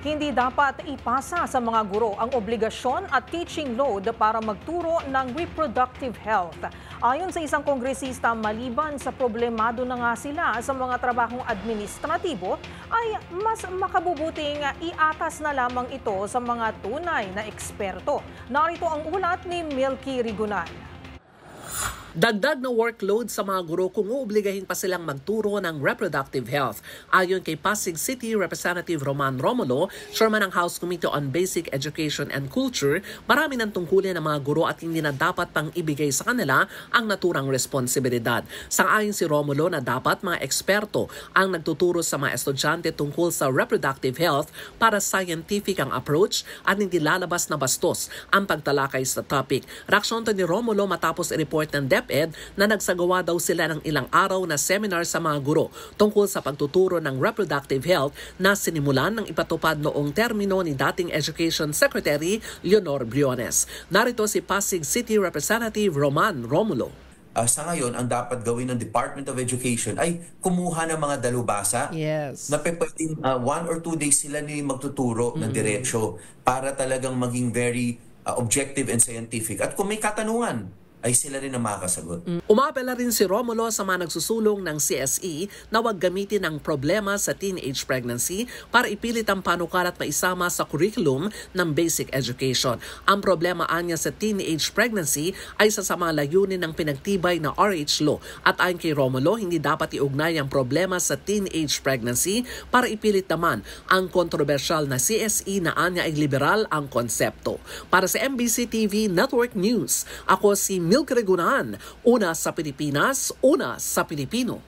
Hindi dapat ipasa sa mga guro ang obligasyon at teaching load para magturo ng reproductive health. Ayon sa isang kongresista, maliban sa problemado na nga sila sa mga trabahong administratibo, ay mas makabubuting iatas na lamang ito sa mga tunay na eksperto. Narito ang ulat ni Milky Rigunan. Dagdag na workload sa mga guro kung uobligahin pa silang magturo ng reproductive health. Ayon kay Pasig City Representative Roman Romulo, chairman ng House Committee on Basic Education and Culture, marami ng tungkulin ng mga guro at hindi na dapat pang ibigay sa kanila ang naturang responsibilidad. Sang-ayon si Romulo na dapat mga eksperto ang nagtuturo sa mga estudyante tungkol sa reproductive health para scientific ang approach at hindi lalabas na bastos ang pagtalakay sa topic. Reaksyon to ni Romulo matapos i-report ng DepEd na nagsagawa daw sila ng ilang araw na seminar sa mga guro tungkol sa pagtuturo ng reproductive health na sinimulan ng ipatupad noong termino ni dating Education Secretary Leonor Briones. Narito si Pasig City Representative Roman Romulo. Sa ngayon, ang dapat gawin ng Department of Education ay kumuha ng mga dalubhasa. Yes. Na pwedeng 1 or 2 days sila ni magtuturo ng diretsyo para talagang maging very objective and scientific. At kung may katanungan, ay sila rin ang makakasagot. Umapela rin si Romulo sa mga nagsusulong ng CSE na huwag gamitin ang problema sa teenage pregnancy para ipilit ang panukalat maisama sa curriculum ng basic education. Ang problema anya sa teenage pregnancy ay sa mga layunin ng pinagtibay na RH law. At ayon kay Romulo, hindi dapat iugnay ang problema sa teenage pregnancy para ipilit naman ang kontrobersyal na CSE na anya ay liberal ang konsepto. Para sa MBC TV Network News, ako si Milky Rigunan, una sa Pilipinas, una sa Pilipino.